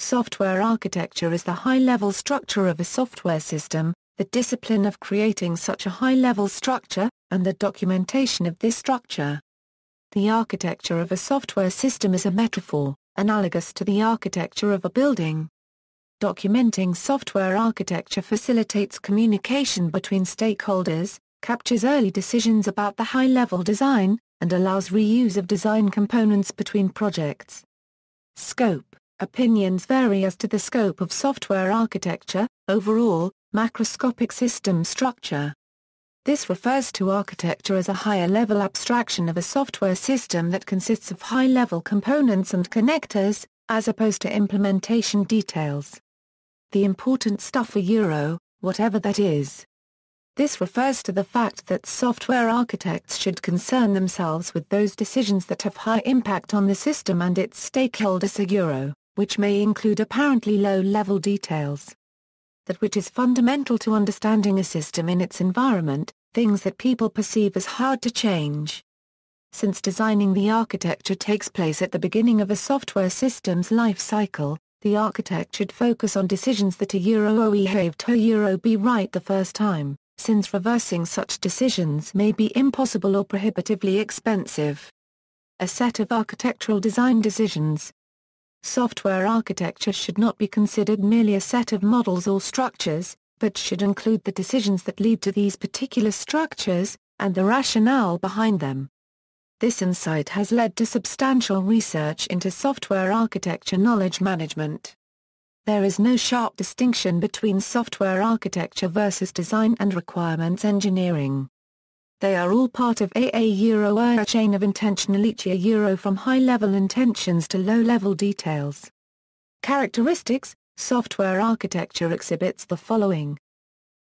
Software architecture is the high-level structure of a software system, the discipline of creating such a high-level structure, and the documentation of this structure. The architecture of a software system is a metaphor, analogous to the architecture of a building. Documenting software architecture facilitates communication between stakeholders, captures early decisions about the high-level design, and allows reuse of design components between projects. Scope. Opinions vary as to the scope of software architecture, overall, macroscopic system structure. This refers to architecture as a higher-level abstraction of a software system that consists of high-level components and connectors, as opposed to implementation details. The important stuff whatever that is. This refers to the fact that software architects should concern themselves with those decisions that have high impact on the system and its stakeholders which may include apparently low-level details. That which is fundamental to understanding a system in its environment, things that people perceive as hard to change. Since designing the architecture takes place at the beginning of a software system's life cycle, the architect should focus on decisions that have to be right the first time, since reversing such decisions may be impossible or prohibitively expensive. A set of architectural design decisions. Software architecture should not be considered merely a set of models or structures, but should include the decisions that lead to these particular structures, and the rationale behind them. This insight has led to substantial research into software architecture knowledge management. There is no sharp distinction between software architecture versus design and requirements engineering. They are all part of a chain of intentional from high-level intentions to low-level details. Characteristics. Software architecture exhibits the following.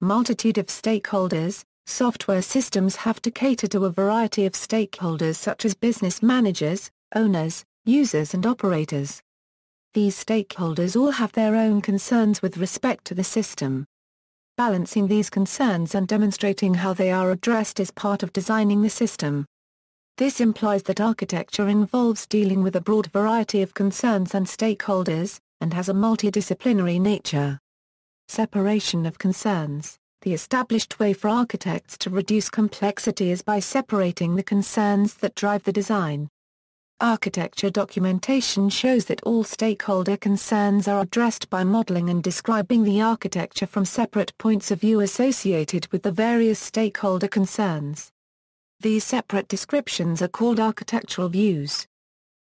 Multitude of stakeholders. Software systems have to cater to a variety of stakeholders such as business managers, owners, users and operators. These stakeholders all have their own concerns with respect to the system. Balancing these concerns and demonstrating how they are addressed is part of designing the system. This implies that architecture involves dealing with a broad variety of concerns and stakeholders, and has a multidisciplinary nature. Separation of concerns. The established way for architects to reduce complexity is by separating the concerns that drive the design. Architecture documentation shows that all stakeholder concerns are addressed by modeling and describing the architecture from separate points of view associated with the various stakeholder concerns. These separate descriptions are called architectural views.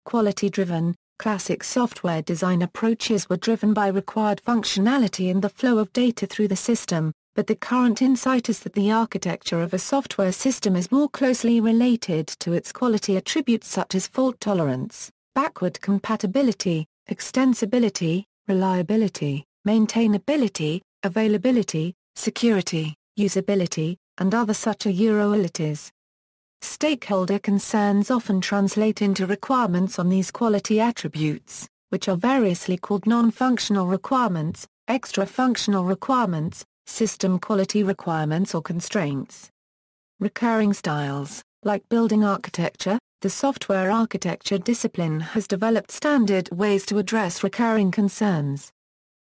Quality-driven, classic software design approaches were driven by required functionality and the flow of data through the system, but the current insight is that the architecture of a software system is more closely related to its quality attributes such as fault tolerance, backward compatibility, extensibility, reliability, maintainability, availability, security, usability, and other such abilities. Stakeholder concerns often translate into requirements on these quality attributes, which are variously called non-functional requirements, extra-functional requirements, system quality requirements or constraints. Recurring styles. Like building architecture, the software architecture discipline has developed standard ways to address recurring concerns.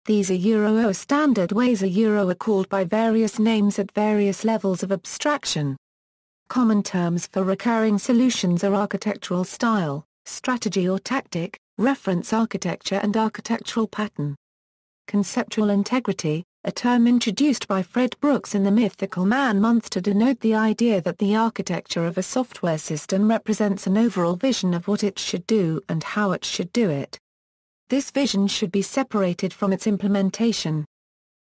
These standard ways are called by various names at various levels of abstraction. Common terms for recurring solutions are architectural style, strategy or tactic, reference architecture and architectural pattern. Conceptual integrity, a term introduced by Fred Brooks in the Mythical Man Month to denote the idea that the architecture of a software system represents an overall vision of what it should do and how it should do it. This vision should be separated from its implementation.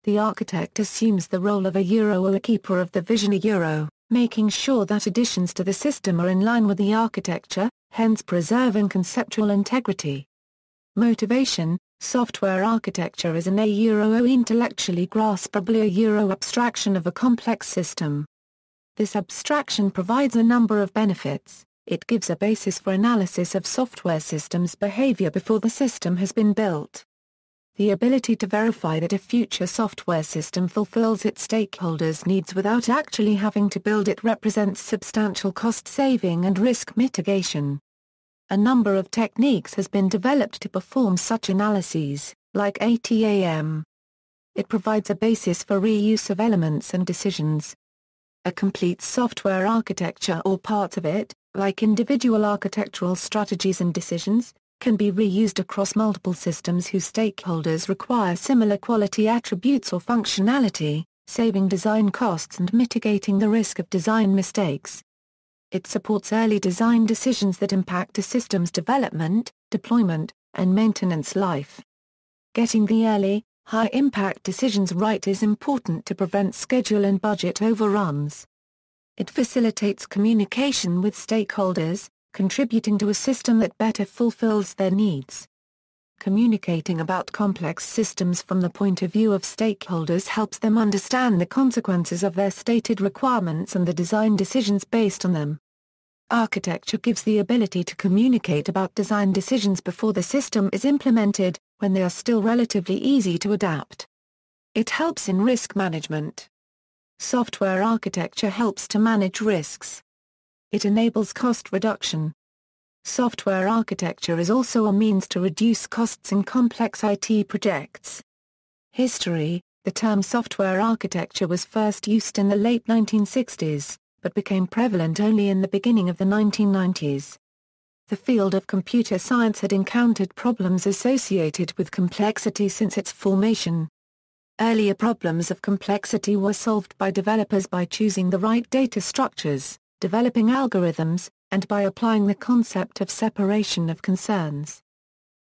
The architect assumes the role of a keeper of the vision making sure that additions to the system are in line with the architecture, hence preserving conceptual integrity. Motivation. Software architecture is an intellectually graspable abstraction of a complex system. This abstraction provides a number of benefits. It gives a basis for analysis of software systems' behavior before the system has been built. The ability to verify that a future software system fulfills its stakeholders' needs without actually having to build it represents substantial cost saving and risk mitigation. A number of techniques has been developed to perform such analyses, like ATAM. It provides a basis for reuse of elements and decisions. A complete software architecture or parts of it, like individual architectural strategies and decisions, can be reused across multiple systems whose stakeholders require similar quality attributes or functionality, saving design costs and mitigating the risk of design mistakes. It supports early design decisions that impact a system's development, deployment, and maintenance life. Getting the early, high-impact decisions right is important to prevent schedule and budget overruns. It facilitates communication with stakeholders, contributing to a system that better fulfills their needs. Communicating about complex systems from the point of view of stakeholders helps them understand the consequences of their stated requirements and the design decisions based on them. Architecture gives the ability to communicate about design decisions before the system is implemented, when they are still relatively easy to adapt. It helps in risk management. Software architecture helps to manage risks. It enables cost reduction. Software architecture is also a means to reduce costs in complex IT projects. History: the term software architecture was first used in the late 1960s, but became prevalent only in the beginning of the 1990s. The field of computer science had encountered problems associated with complexity since its formation. Earlier problems of complexity were solved by developers by choosing the right data structures, developing algorithms, and by applying the concept of separation of concerns.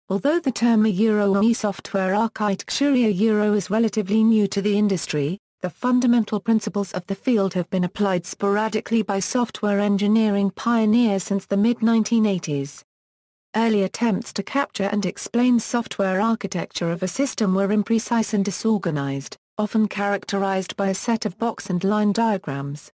Although the term Euro software architecture Euro is relatively new to the industry, the fundamental principles of the field have been applied sporadically by software engineering pioneers since the mid-1980s. Early attempts to capture and explain software architecture of a system were imprecise and disorganized, often characterized by a set of box and line diagrams.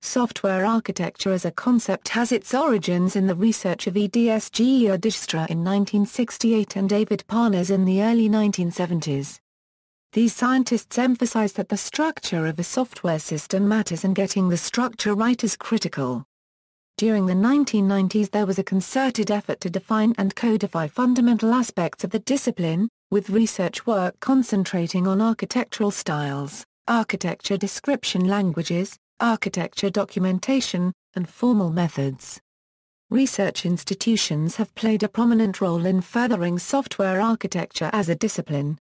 Software architecture as a concept has its origins in the research of EDSG Dijkstra in 1968 and David Parnas in the early 1970s. These scientists emphasize that the structure of a software system matters and getting the structure right is critical. During the 1990s there was a concerted effort to define and codify fundamental aspects of the discipline, with research work concentrating on architectural styles, architecture description languages, architecture documentation, and formal methods. Research institutions have played a prominent role in furthering software architecture as a discipline.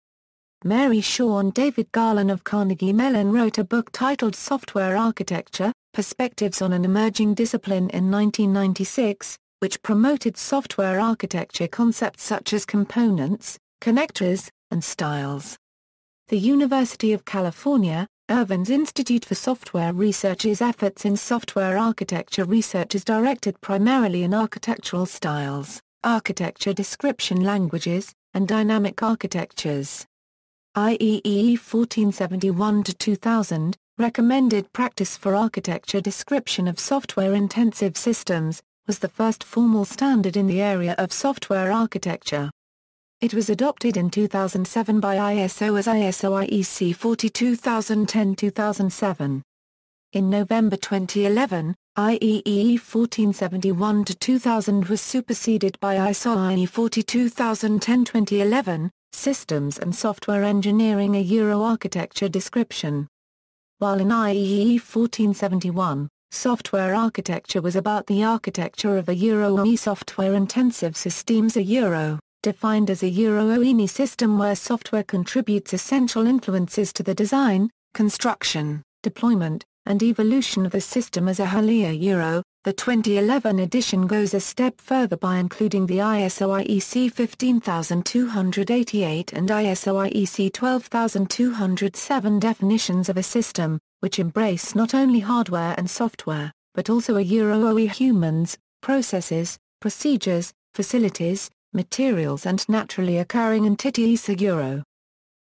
Mary Shaw and David Garland of Carnegie Mellon wrote a book titled Software Architecture: Perspectives on an Emerging Discipline in 1996, which promoted software architecture concepts such as components, connectors, and styles. The University of California, Irvine's Institute for Software Research's efforts in software architecture research is directed primarily in architectural styles, architecture description languages, and dynamic architectures. IEEE 1471-2000, Recommended Practice for Architecture Description of Software-Intensive Systems, was the first formal standard in the area of software architecture. It was adopted in 2007 by ISO as ISO IEC 42010-2007. In November 2011, IEEE 1471-2000 was superseded by ISO IE 42010-2011, Systems and Software Engineering a Euro Architecture Description. While in IEEE 1471, software architecture was about the architecture of a Euro software-intensive systems a Euro, defined as a Euro-OENI system where software contributes essential influences to the design, construction, deployment, and evolution of the system as a whole Euro. The 2011 edition goes a step further by including the ISO IEC 15288 and ISO IEC 12207 definitions of a system, which embrace not only hardware and software, but also a Euro-OE humans, processes, procedures, facilities, materials and naturally occurring entities a Euro.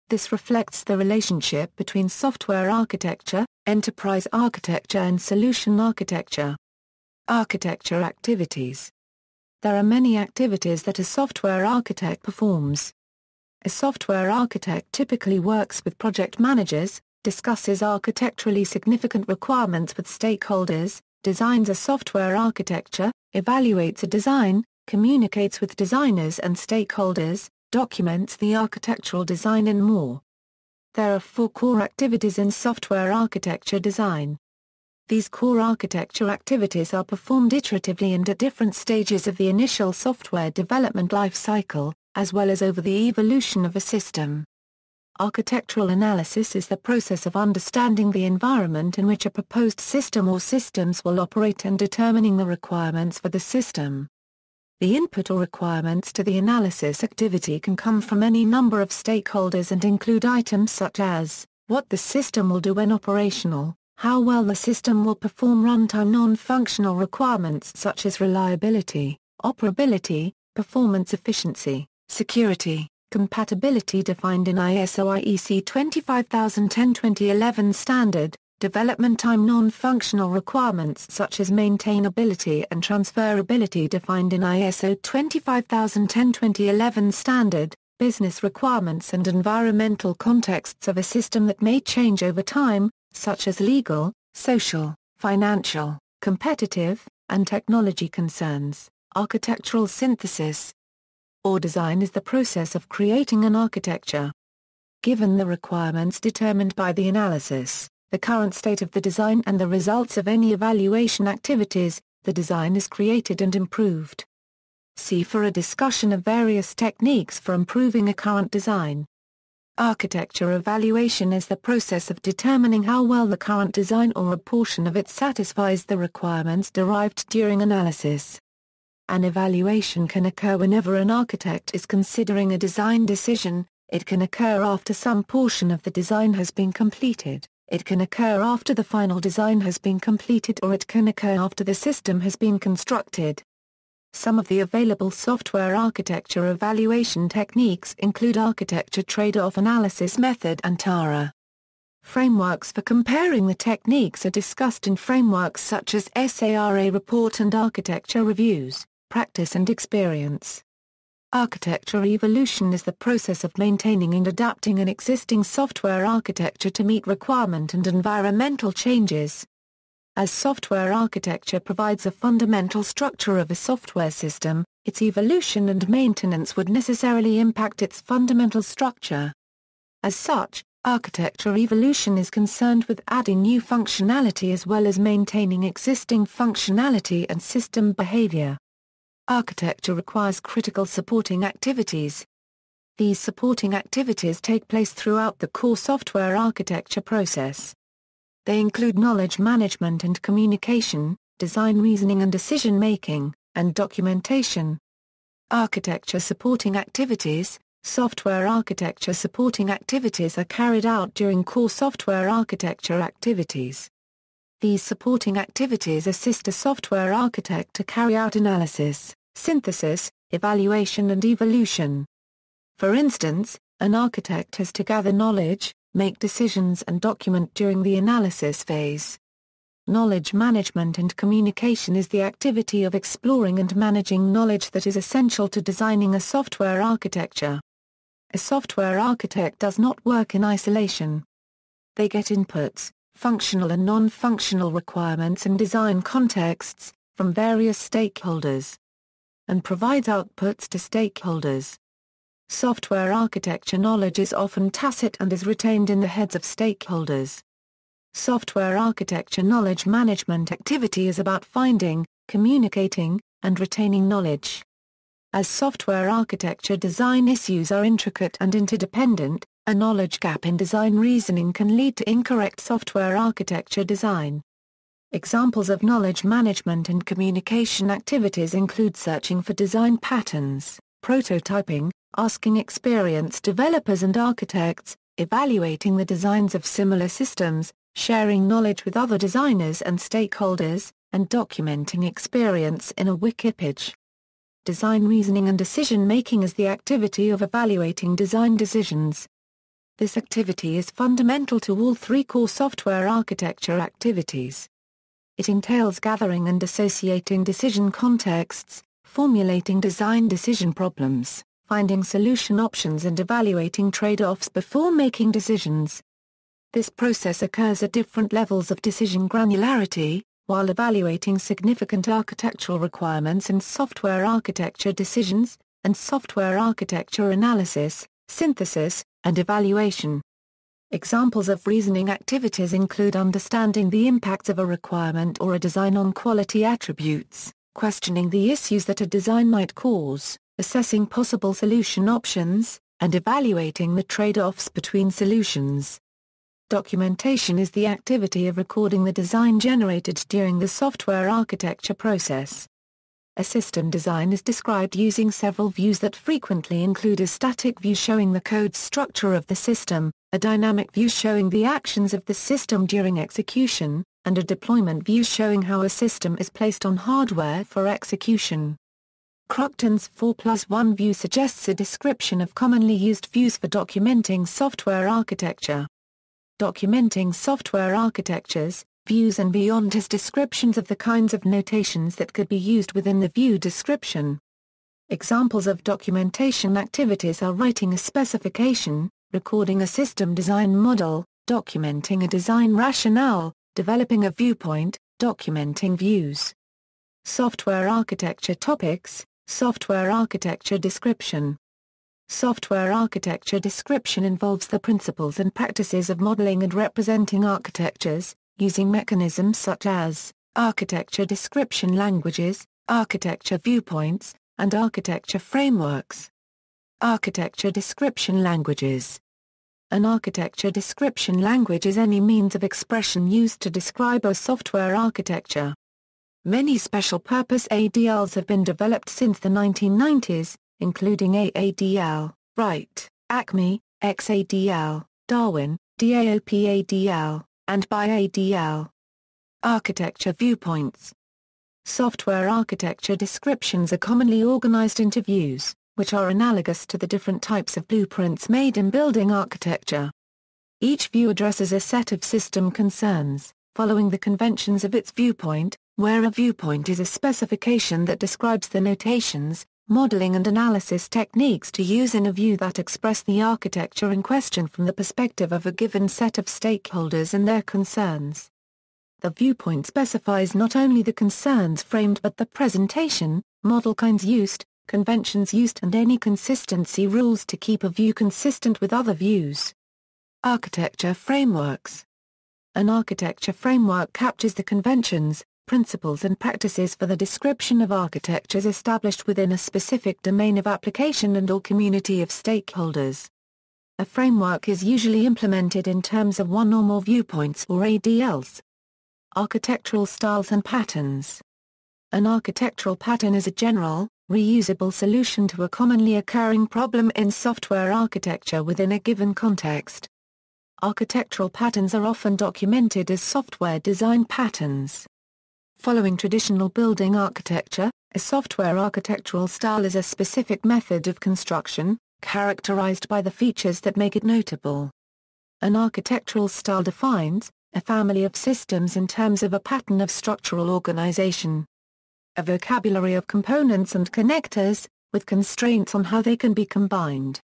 This reflects the relationship between software architecture, enterprise architecture and solution architecture. Architecture activities. There are many activities that a software architect performs. A software architect typically works with project managers, discusses architecturally significant requirements with stakeholders, designs a software architecture, evaluates a design, communicates with designers and stakeholders, documents the architectural design and more. There are 4 core activities in software architecture design. These core architecture activities are performed iteratively and at different stages of the initial software development life cycle, as well as over the evolution of a system. Architectural analysis is the process of understanding the environment in which a proposed system or systems will operate and determining the requirements for the system. The input or requirements to the analysis activity can come from any number of stakeholders and include items such as what the system will do when operational, how well the system will perform runtime non-functional requirements such as reliability, operability, performance efficiency, security, compatibility defined in ISO IEC 25010-2011 standard, development time non-functional requirements such as maintainability and transferability defined in ISO 25010-2011 standard, business requirements and environmental contexts of a system that may change over time, such as legal, social, financial, competitive, and technology concerns. Architectural synthesis or design is the process of creating an architecture. Given the requirements determined by the analysis, the current state of the design and the results of any evaluation activities, the design is created and improved. See for a discussion of various techniques for improving a current design. Architecture evaluation is the process of determining how well the current design or a portion of it satisfies the requirements derived during analysis. An evaluation can occur whenever an architect is considering a design decision. It can occur after some portion of the design has been completed, it can occur after the final design has been completed, or it can occur after the system has been constructed. Some of the available software architecture evaluation techniques include architecture trade-off analysis method and TARA. Frameworks for comparing the techniques are discussed in frameworks such as SARA report and architecture reviews, practice and experience. Architecture evolution is the process of maintaining and adapting an existing software architecture to meet requirement and environmental changes. As software architecture provides a fundamental structure of a software system, its evolution and maintenance would necessarily impact its fundamental structure. As such, architecture evolution is concerned with adding new functionality as well as maintaining existing functionality and system behavior. Architecture requires critical supporting activities. These supporting activities take place throughout the core software architecture process. They include knowledge management and communication, design reasoning and decision-making, and documentation. Architecture supporting activities. Software architecture supporting activities are carried out during core software architecture activities. These supporting activities assist a software architect to carry out analysis, synthesis, evaluation and evolution. For instance, an architect has to gather knowledge, make decisions and document during the analysis phase. Knowledge management and communication is the activity of exploring and managing knowledge that is essential to designing a software architecture. A software architect does not work in isolation. They get inputs, functional and non-functional requirements and design contexts, from various stakeholders, and provides outputs to stakeholders. Software architecture knowledge is often tacit and is retained in the heads of stakeholders. Software architecture knowledge management activity is about finding, communicating, and retaining knowledge. As software architecture design issues are intricate and interdependent, a knowledge gap in design reasoning can lead to incorrect software architecture design. Examples of knowledge management and communication activities include searching for design patterns, prototyping, asking experienced developers and architects, evaluating the designs of similar systems, sharing knowledge with other designers and stakeholders, and documenting experience in a wiki page. Design reasoning and decision-making is the activity of evaluating design decisions. This activity is fundamental to all 3 core software architecture activities. It entails gathering and associating decision contexts, formulating design decision problems, finding solution options and evaluating trade-offs before making decisions. This process occurs at different levels of decision granularity, while evaluating significant architectural requirements and software architecture decisions. and software architecture analysis, synthesis, and evaluation. Examples of reasoning activities include understanding the impacts of a requirement or a design on quality attributes, questioning the issues that a design might cause, assessing possible solution options, and evaluating the trade-offs between solutions. Documentation is the activity of recording the design generated during the software architecture process. A system design is described using several views that frequently include a static view showing the code structure of the system, a dynamic view showing the actions of the system during execution, and a deployment view showing how a system is placed on hardware for execution. Crockton's 4+1 view suggests a description of commonly used views for documenting software architecture. Documenting software architectures, views and beyond has descriptions of the kinds of notations that could be used within the view description. Examples of documentation activities are writing a specification, recording a system design model, documenting a design rationale, developing a viewpoint, documenting views. Software architecture topics, software architecture description. Software architecture description involves the principles and practices of modeling and representing architectures, using mechanisms such as architecture description languages, architecture viewpoints, and architecture frameworks. Architecture description languages. An architecture description language is any means of expression used to describe a software architecture. Many special-purpose ADLs have been developed since the 1990s, including AADL, Wright, Acme, XADL, Darwin, DAOPADL, and BiADL. Architecture viewpoints. Software architecture descriptions are commonly organized into views, which are analogous to the different types of blueprints made in building architecture. Each view addresses a set of system concerns, following the conventions of its viewpoint, where a viewpoint is a specification that describes the notations, modeling and analysis techniques to use in a view that express the architecture in question from the perspective of a given set of stakeholders and their concerns. The viewpoint specifies not only the concerns framed but the presentation, model kinds used, conventions used and any consistency rules to keep a view consistent with other views. Architecture frameworks. An architecture framework captures the conventions, principles and practices for the description of architectures established within a specific domain of application and/or community of stakeholders. A framework is usually implemented in terms of one or more viewpoints or ADLs. Architectural styles and patterns. An architectural pattern is a general, reusable solution to a commonly occurring problem in software architecture within a given context. Architectural patterns are often documented as software design patterns. Following traditional building architecture, a software architectural style is a specific method of construction, characterized by the features that make it notable. An architectural style defines a family of systems in terms of a pattern of structural organization. A vocabulary of components and connectors, with constraints on how they can be combined.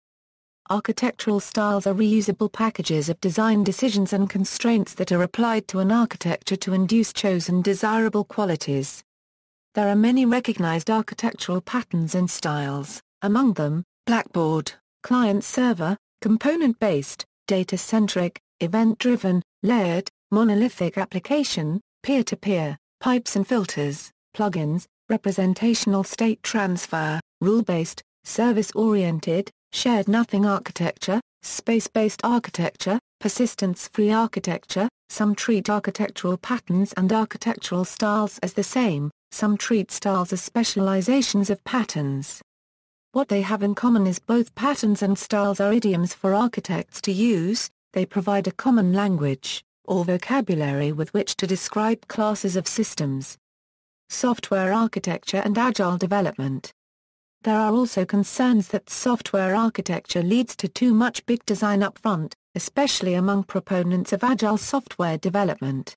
Architectural styles are reusable packages of design decisions and constraints that are applied to an architecture to induce chosen desirable qualities. There are many recognized architectural patterns and styles, among them, Blackboard, client-server, component-based, data-centric, event-driven, layered, monolithic application, peer-to-peer, pipes and filters, plugins, representational state transfer, rule-based, service-oriented, shared nothing architecture, space-based architecture, persistence-free architecture. Some treat architectural patterns and architectural styles as the same, some treat styles as specializations of patterns. What they have in common is both patterns and styles are idioms for architects to use. They provide a common language, or vocabulary with which to describe classes of systems. Software architecture and agile development. There are also concerns that software architecture leads to too much big design upfront, especially among proponents of agile software development.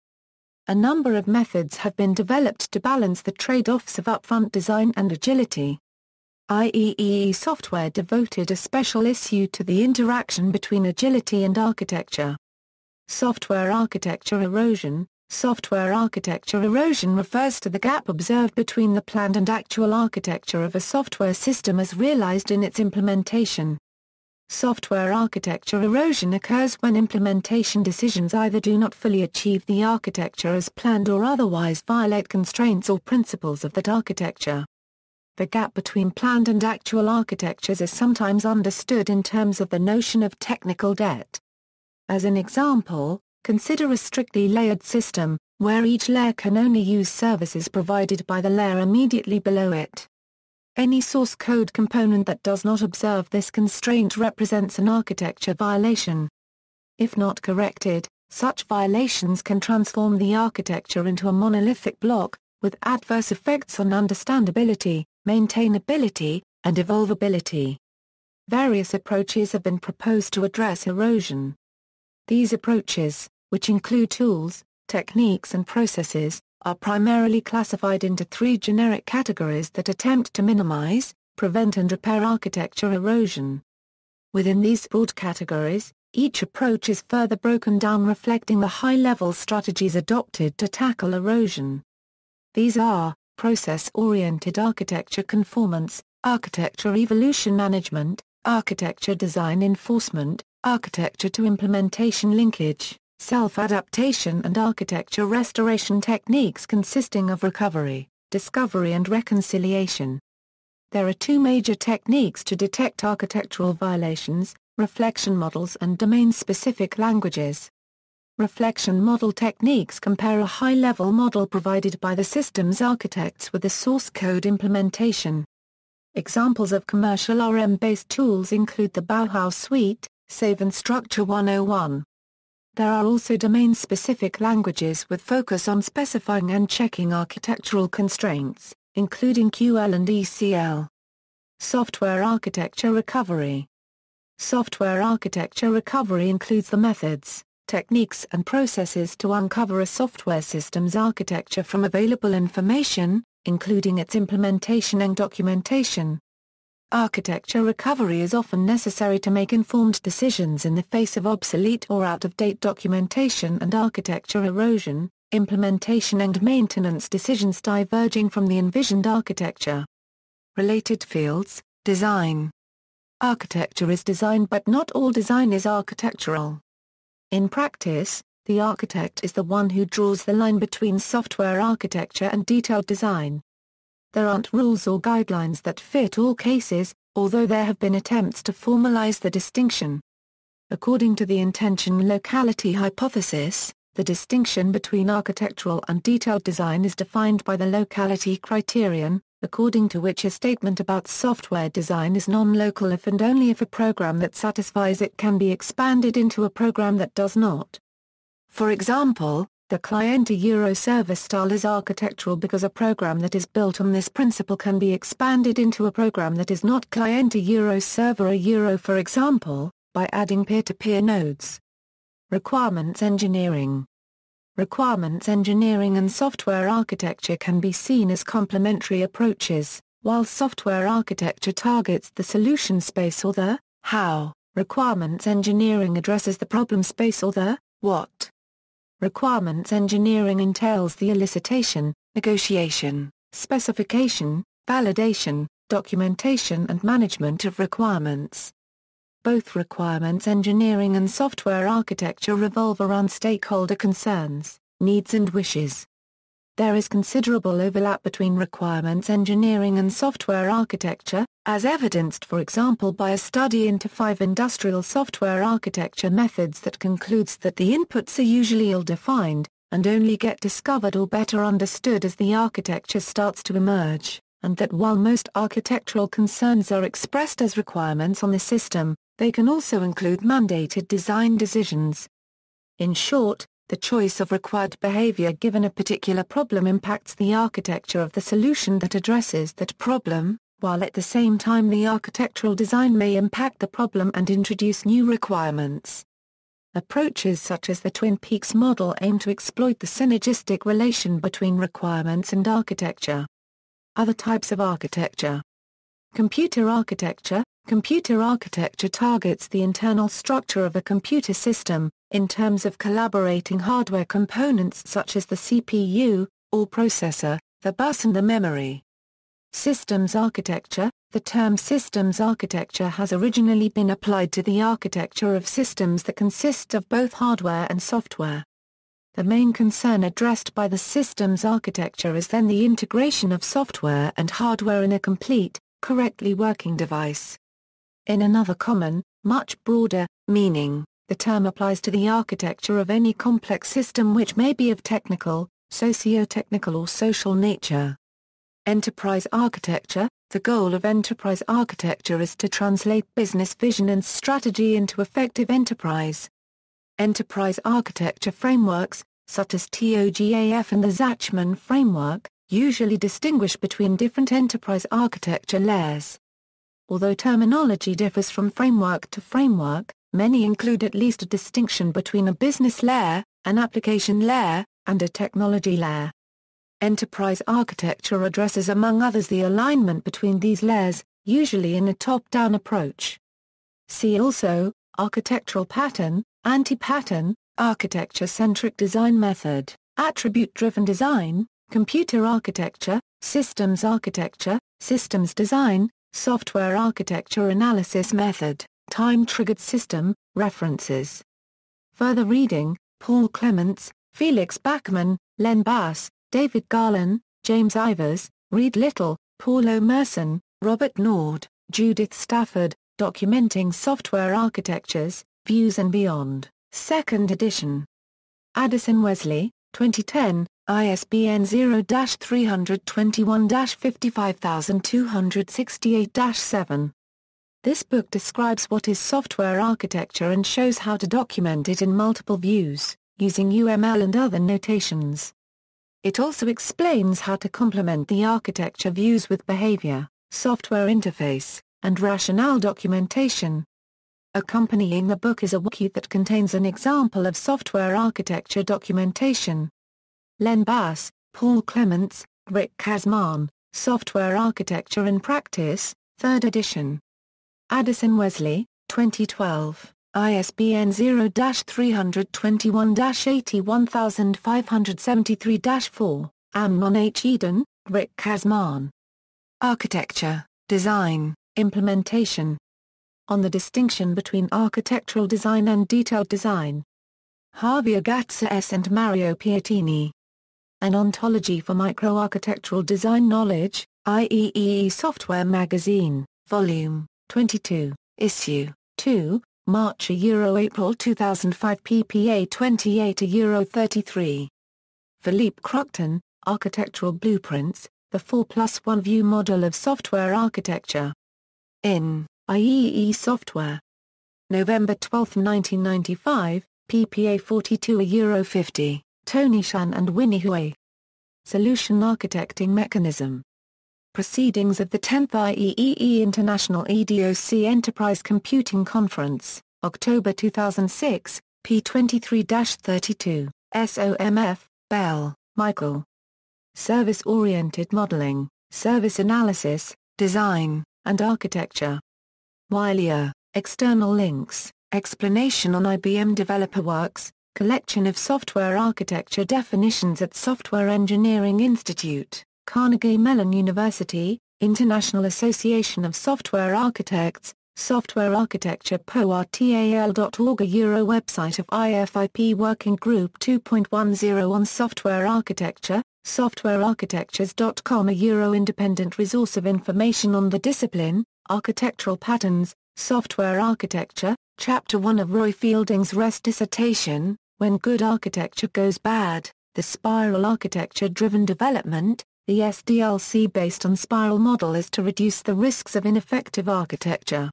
A number of methods have been developed to balance the trade-offs of upfront design and agility. IEEE software devoted a special issue to the interaction between agility and architecture. Software architecture erosion. Software architecture erosion refers to the gap observed between the planned and actual architecture of a software system as realized in its implementation. Software architecture erosion occurs when implementation decisions either do not fully achieve the architecture as planned or otherwise violate constraints or principles of that architecture. The gap between planned and actual architectures is sometimes understood in terms of the notion of technical debt. As an example, consider a strictly layered system, where each layer can only use services provided by the layer immediately below it. Any source code component that does not observe this constraint represents an architecture violation. If not corrected, such violations can transform the architecture into a monolithic block, with adverse effects on understandability, maintainability, and evolvability. Various approaches have been proposed to address erosion. These approaches, which include tools, techniques and processes, are primarily classified into three generic categories that attempt to minimize, prevent and repair architecture erosion. Within these broad categories, each approach is further broken down reflecting the high-level strategies adopted to tackle erosion. These are, process-oriented architecture conformance, architecture evolution management, architecture design enforcement, architecture to implementation linkage, self-adaptation and architecture restoration techniques consisting of recovery, discovery and reconciliation. There are two major techniques to detect architectural violations: reflection models and domain-specific languages. Reflection model techniques compare a high-level model provided by the system's architects with the source code implementation. Examples of commercial RM-based tools include the Bauhaus Suite, Save and Structure 101. There are also domain-specific languages with focus on specifying and checking architectural constraints, including QL and ECL. Software architecture recovery. Software architecture recovery includes the methods, techniques and processes to uncover a software system's architecture from available information, including its implementation and documentation. Architecture recovery is often necessary to make informed decisions in the face of obsolete or out-of-date documentation and architecture erosion, implementation and maintenance decisions diverging from the envisioned architecture. Related fields: design. Architecture is design, but not all design is architectural. In practice, the architect is the one who draws the line between software architecture and detailed design. There aren't rules or guidelines that fit all cases, although there have been attempts to formalize the distinction. According to the intention locality hypothesis, the distinction between architectural and detailed design is defined by the locality criterion, according to which a statement about software design is non-local if and only if a program that satisfies it can be expanded into a program that does not. For example, the client-server style is architectural because a program that is built on this principle can be expanded into a program that is not client-server for example, by adding peer-to-peer nodes. Requirements engineering. Requirements engineering and software architecture can be seen as complementary approaches. While software architecture targets the solution space or the how, requirements engineering addresses the problem space or the what. Requirements engineering entails the elicitation, negotiation, specification, validation, documentation and management of requirements. Both requirements engineering and software architecture revolve around stakeholder concerns, needs and wishes. There is considerable overlap between requirements engineering and software architecture, as evidenced for example by a study into 5 industrial software architecture methods that concludes that the inputs are usually ill-defined, and only get discovered or better understood as the architecture starts to emerge, and that while most architectural concerns are expressed as requirements on the system, they can also include mandated design decisions. In short, the choice of required behavior given a particular problem impacts the architecture of the solution that addresses that problem, while at the same time the architectural design may impact the problem and introduce new requirements. Approaches such as the Twin Peaks model aim to exploit the synergistic relation between requirements and architecture. Other types of architecture. Computer architecture. Computer architecture targets the internal structure of a computer system, in terms of collaborating hardware components such as the CPU, or processor, the bus and the memory. Systems architecture. The term systems architecture has originally been applied to the architecture of systems that consist of both hardware and software. The main concern addressed by the systems architecture is then the integration of software and hardware in a complete, correctly working device. In another common, much broader, meaning, the term applies to the architecture of any complex system which may be of technical, socio-technical or social nature. Enterprise architecture. The goal of enterprise architecture is to translate business vision and strategy into effective enterprise. Enterprise architecture frameworks, such as TOGAF and the Zachman framework, usually distinguish between different enterprise architecture layers. Although terminology differs from framework to framework, many include at least a distinction between a business layer, an application layer, and a technology layer. Enterprise architecture addresses among others the alignment between these layers, usually in a top-down approach. See also, architectural pattern, anti-pattern, architecture-centric design method, attribute-driven design, computer architecture, systems architecture, systems design, software architecture analysis method, time-triggered system, references. Further reading, Paul Clements, Felix Bachmann, Len Bass, David Garland, James Ivers, Reed Little, Paulo Merson, Robert Nord, Judith Stafford, Documenting Software Architectures, Views and Beyond, 2nd edition. Addison Wesley, 2010, ISBN 0-321-55268-7. This book describes what is software architecture and shows how to document it in multiple views, using UML and other notations. It also explains how to complement the architecture views with behavior, software interface, and rationale documentation. Accompanying the book is a wiki that contains an example of software architecture documentation. Len Bass, Paul Clements, Rick Kazman, Software Architecture in Practice, 3rd edition. Addison Wesley, 2012, ISBN 0-321-81573-4, Amnon H. Eden, Rick Kazman. Architecture, Design, Implementation. On the distinction between architectural design and detailed design. Javier Gatsa S. and Mario Piatini. An Ontology for Microarchitectural Design Knowledge, IEEE Software Magazine, Volume 22, Issue 2, March-April 2005 ppA 28-33. Philippe Cruchton, Architectural Blueprints, the 4+1 View Model of Software Architecture. In IEEE Software. November 12, 1995, ppA 42-50, Tony Shan and Winnie Hui. Solution Architecting Mechanism. Proceedings of the 10th IEEE International EDOC Enterprise Computing Conference, October 2006, p23-32, SOMF, Bell, Michael. Service-Oriented Modeling, Service Analysis, Design, and Architecture. Wiley, External Links, Explanation on IBM DeveloperWorks, Collection of Software Architecture Definitions at Software Engineering Institute, Carnegie Mellon University, International Association of Software Architects, Software Architecture PORTAL.org. A Euro website of IFIP Working Group 2.10 on Software Architecture, softwarearchitectures.com. A Euro independent resource of information on the discipline, Architectural Patterns, Software Architecture, Chapter 1 of Roy Fielding's REST dissertation, When Good Architecture Goes Bad, the Spiral Architecture-Driven Development. The SDLC based on spiral model is to reduce the risks of ineffective architecture.